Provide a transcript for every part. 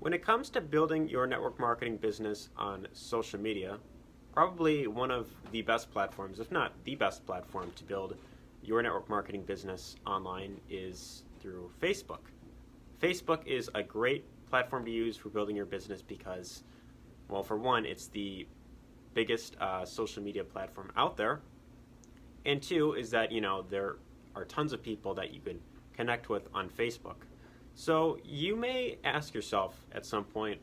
When it comes to building your network marketing business on social media, probably one of the best platforms, if not the best platform to build your network marketing business online is through Facebook. Facebook is a great platform to use for building your business because, well, for one, it's the biggest social media platform out there, and two is that there are tons of people that you can connect with on Facebook. So you may ask yourself at some point,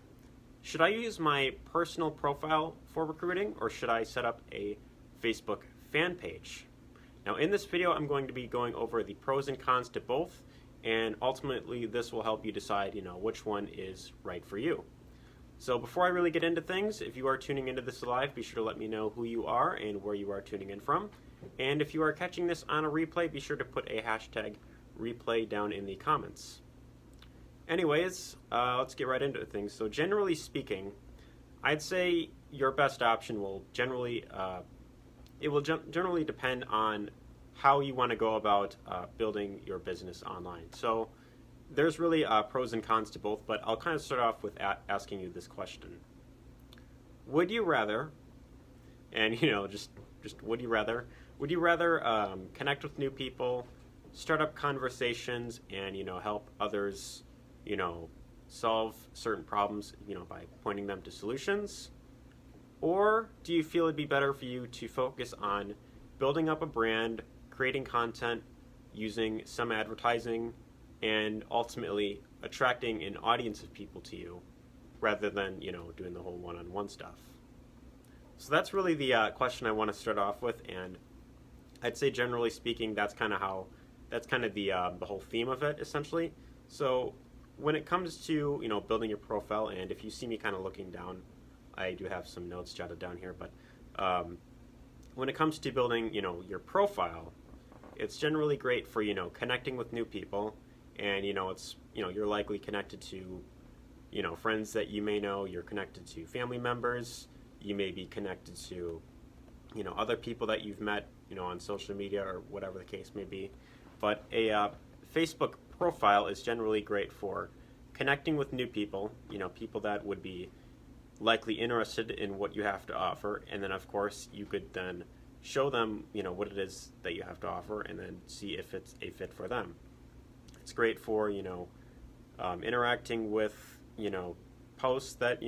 should I use my personal profile for recruiting or should I set up a Facebook fan page? Now in this video I'm going to be going over the pros and cons to both, and ultimately this will help you decide which one is right for you. So before I really get into things, if you are tuning into this live, be sure to let me know who you are and where you are tuning in from. And if you are catching this on a replay, be sure to put a hashtag replay down in the comments. Anyways, let's get right into things. So generally speaking, I'd say your best option will generally depend on how you want to go about building your business online. So there's really pros and cons to both, but I'll kind of start off with asking you this question. Would you rather, and just would you rather connect with new people, start up conversations, and help others solve certain problems by pointing them to solutions? Or do you feel it'd be better for you to focus on building up a brand, creating content, using some advertising, and ultimately attracting an audience of people to you rather than doing the whole one-on-one stuff? So that's really the question I want to start off with, and I'd say generally speaking that's kind of the whole theme of it essentially. So when it comes to building your profile, and if you see me kind of looking down, I do have some notes jotted down here, but when it comes to building your profile, it's generally great for connecting with new people, and it's you're likely connected to friends that you may know, you're connected to family members, you may be connected to other people that you've met on social media or whatever the case may be. But a Facebook profile is generally great for connecting with new people, people that would be likely interested in what you have to offer, and then of course you could then show them what it is that you have to offer and then see if it's a fit for them. It's great for interacting with posts that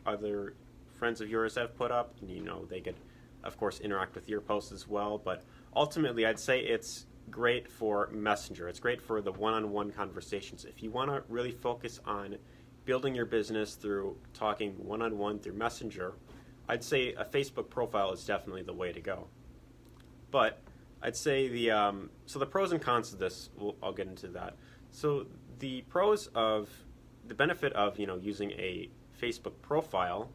other friends of yours have put up, and they could of course interact with your posts as well. But ultimately I'd say it's great for Messenger. It's great for the one-on-one conversations. If you want to really focus on building your business through talking one-on-one through Messenger, I'd say a Facebook profile is definitely the way to go. But I'd say the pros and cons of this, I'll get into that. So the benefit of using a Facebook profile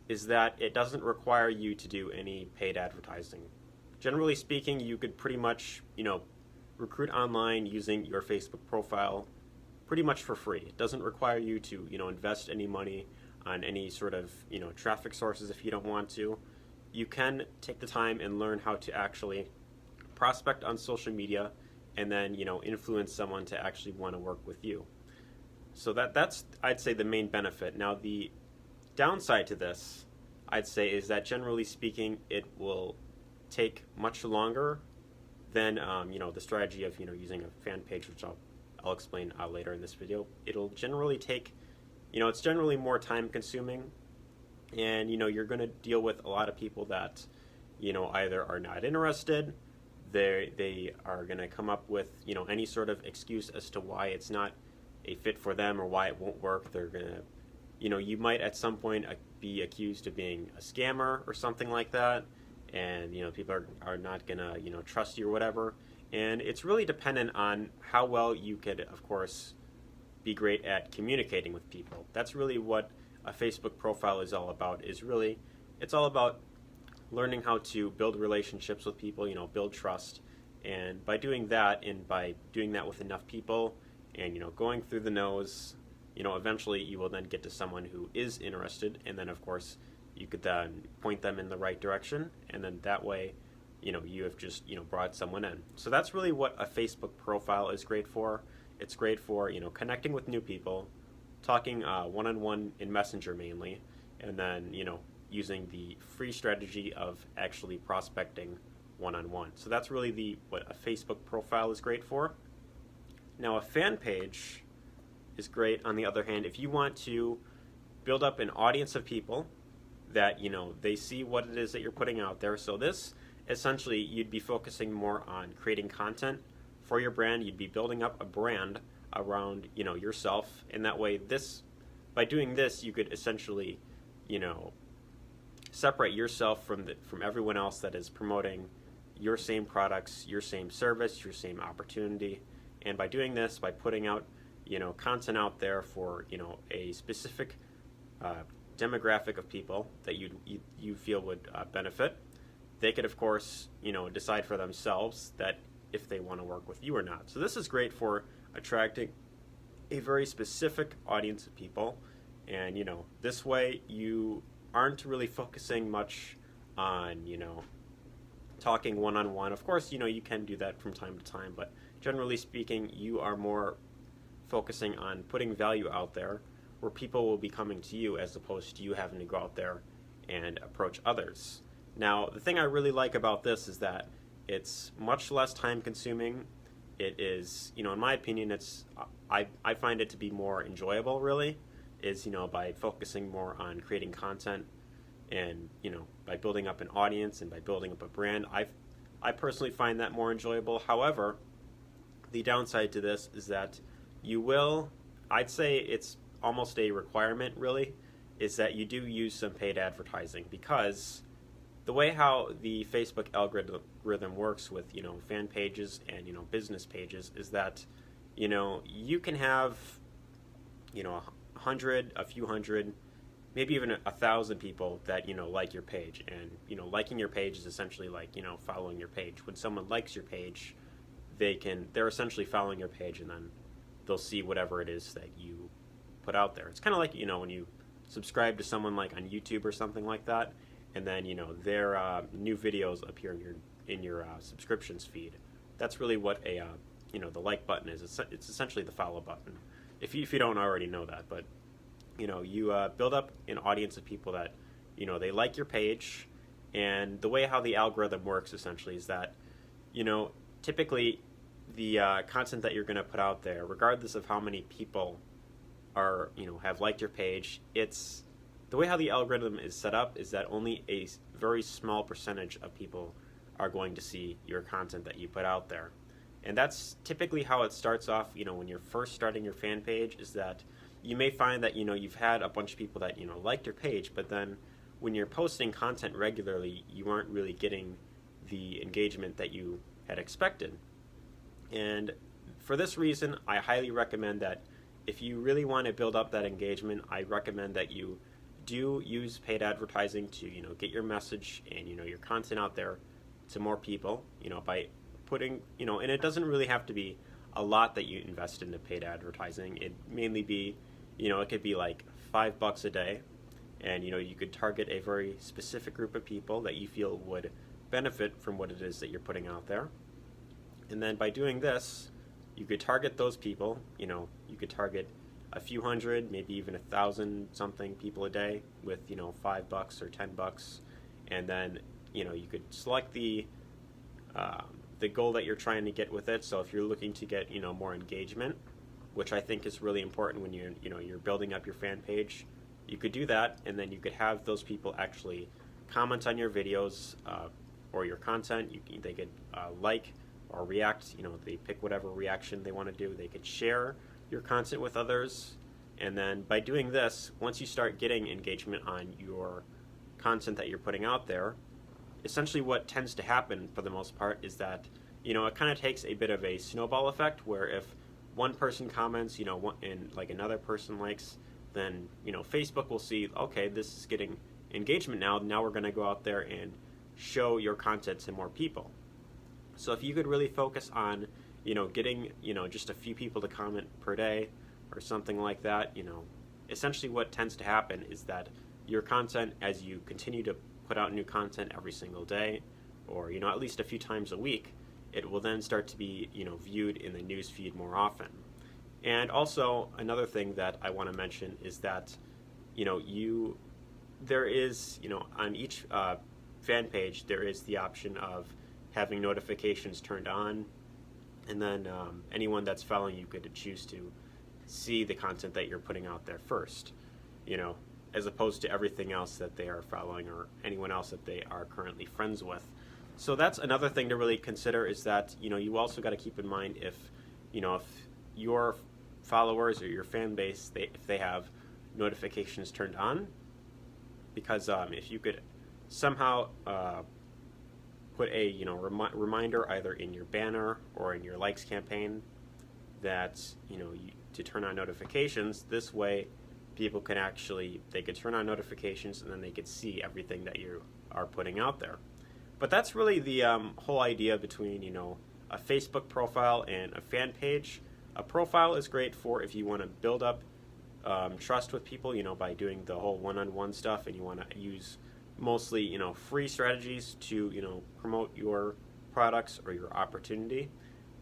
is that it doesn't require you to do any paid advertising. Generally speaking, you could pretty much recruit online using your Facebook profile pretty much for free. It doesn't require you to invest any money on any sort of traffic sources if you don't want to. You can take the time and learn how to actually prospect on social media and then influence someone to actually want to work with you. So that's I'd say the main benefit. Now the downside to this, I'd say, is that generally speaking it will take much longer than the strategy of using a fan page, which I'll explain later in this video. It'll generally take it's generally more time consuming, and you're going to deal with a lot of people that either are not interested, they are going to come up with any sort of excuse as to why it's not a fit for them or why it won't work. They're going to you might at some point be accused of being a scammer or something like that, and people are not going to trust you or whatever. And it's really dependent on how well you could of course be great at communicating with people. That's really what a Facebook profile is all about. It's all about learning how to build relationships with people, build trust. And by doing that, with enough people and going through the nose, eventually you will then get to someone who is interested, and then of course you could then point them in the right direction, and then that way you have just brought someone in. So that's really what a Facebook profile is great for. It's great for connecting with new people, talking one-on-one in Messenger mainly, and then, using the free strategy of actually prospecting one-on-one. So that's really what a Facebook profile is great for. Now, a fan page is great, on the other hand, if you want to build up an audience of people that, they see what it is that you're putting out there. So this, essentially, you'd be focusing more on creating content for your brand. You'd be building up a brand around, yourself. And that way, by doing this, you could essentially, separate yourself from everyone else that is promoting your same products, your same service, your same opportunity. And by doing this, by putting out, content out there for, a specific demographic of people that you feel would benefit, they could, of course, decide for themselves that if they want to work with you or not. So this is great for attracting a very specific audience of people. And, this way you aren't really focusing much on, talking one-on-one. Of course, you can do that from time to time, but generally speaking, you are more focusing on putting value out there where people will be coming to you as opposed to you having to go out there and approach others. Now, the thing I really like about this is that it's much less time consuming. It is, in my opinion, I find it to be more enjoyable, really, is, by focusing more on creating content and, by building up an audience and by building up a brand. I personally find that more enjoyable. However, the downside to this is that I'd say it's almost a requirement, really, is that you do use some paid advertising, because the way how the Facebook algorithm works with, fan pages and, business pages is that, you can have, 100, a few hundred, maybe even 1,000 people that, like your page. And, liking your page is essentially like, following your page. When someone likes your page, they're essentially following your page, and then they'll see whatever it is that you put out there. It's kind of like, when you subscribe to someone like on YouTube or something like that, and then, their new videos appear in your subscriptions feed. That's really what the like button is. It's essentially the follow button, if you don't already know that. But, you build up an audience of people that, they like your page. And the way how the algorithm works essentially is that, typically the content that you're going to put out there, regardless of how many people have liked your page, it's the way how the algorithm is set up is that only a very small percentage of people are going to see your content that you put out there. And that's typically how it starts off, when you're first starting your fan page, is that you may find that, you've had a bunch of people that, liked your page, but then when you're posting content regularly, you aren't really getting the engagement that you had expected. And for this reason, I highly recommend that if you really want to build up that engagement, I recommend that you do use paid advertising to, get your message and, your content out there to more people, by putting, and it doesn't really have to be a lot that you invest into paid advertising. It mainly be, it could be like $5 a day, and, you could target a very specific group of people that you feel would benefit from what it is that you're putting out there. And then by doing this, you could target those people, you could target a few hundred, maybe even 1,000 something people a day with, $5 or $10. And then, you could select the goal that you're trying to get with it. So if you're looking to get, more engagement, which I think is really important when you're building up your fan page, you could do that, and then you could have those people actually comment on your videos or your content. They could like or react. They pick whatever reaction they want to do. They could share your content with others. And then by doing this, once you start getting engagement on your content that you're putting out there, essentially what tends to happen for the most part is that, it kind of takes a bit of a snowball effect, where if one person comments, and like another person likes, then, Facebook will see, okay, this is getting engagement now. Now we're going to go out there and show your content to more people. So if you could really focus on, getting, just a few people to comment per day or something like that, essentially what tends to happen is that your content, as you continue to put out new content every single day, or, at least a few times a week, it will then start to be, viewed in the news feed more often. And also another thing that I want to mention is that there is on each fan page there is the option of having notifications turned on, and then anyone that's following you could choose to see the content that you're putting out there first, as opposed to everything else that they are following or anyone else that they are currently friends with. So that's another thing to really consider, is that you also got to keep in mind if your followers or your fan base, if they have notifications turned on, because if you could somehow put a reminder either in your banner or in your likes campaign that to turn on notifications. This way people can they could turn on notifications, and then they could see everything that you are putting out there. But that's really the whole idea between a Facebook profile and a fan page. A profile is great for if you want to build up trust with people, by doing the whole one-on-one stuff, and you want to use mostly free strategies to promote your products or your opportunity.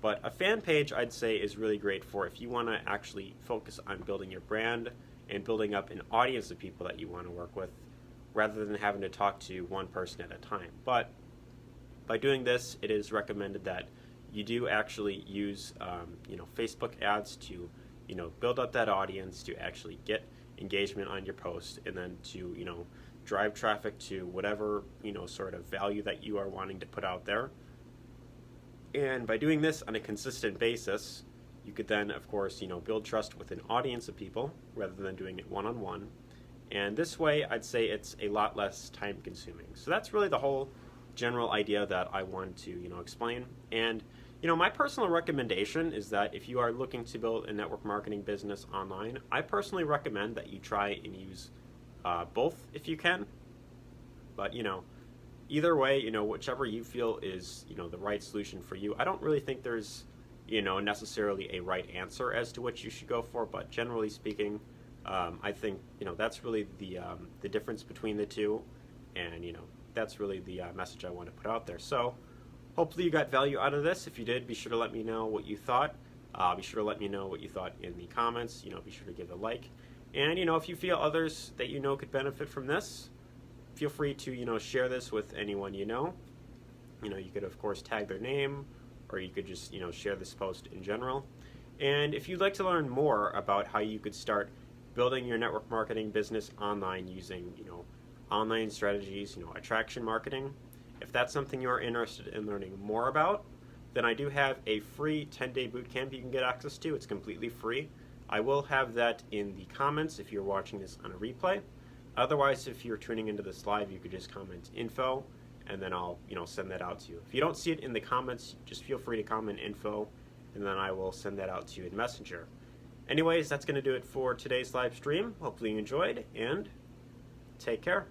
But a fan page, I'd say, is really great for if you want to actually focus on building your brand and building up an audience of people that you want to work with, rather than having to talk to one person at a time. But by doing this, it is recommended that you do actually use Facebook ads to build up that audience, to actually get engagement on your post, and then to drive traffic to whatever sort of value that you are wanting to put out there. And by doing this on a consistent basis, you could then, of course, build trust with an audience of people rather than doing it one-on-one. And this way, I'd say it's a lot less time-consuming. So that's really the whole general idea that I wanted to explain. And my personal recommendation is that if you are looking to build a network marketing business online, I personally recommend that you try and use both if you can. But either way, whichever you feel is the right solution for you. I don't really think there's necessarily a right answer as to what you should go for, but generally speaking, I think that's really the difference between the two, and that's really the message I want to put out there. So hopefully you got value out of this. If you did, be sure to let me know what you thought. Be sure to let me know what you thought in the comments. Be sure to give it a like. And if you feel others that could benefit from this, feel free to share this with anyone you know. You could of course tag their name, or you could just share this post in general. And if you'd like to learn more about how you could start building your network marketing business online using online strategies, attraction marketing, if that's something you're interested in learning more about, then I do have a free 10-day bootcamp you can get access to. It's completely free. I will have that in the comments if you're watching this on a replay. Otherwise, if you're tuning into this live, you could just comment info, and then I'll send that out to you. If you don't see it in the comments, just feel free to comment info, and then I will send that out to you in Messenger. Anyways, that's going to do it for today's live stream. Hopefully you enjoyed, and take care.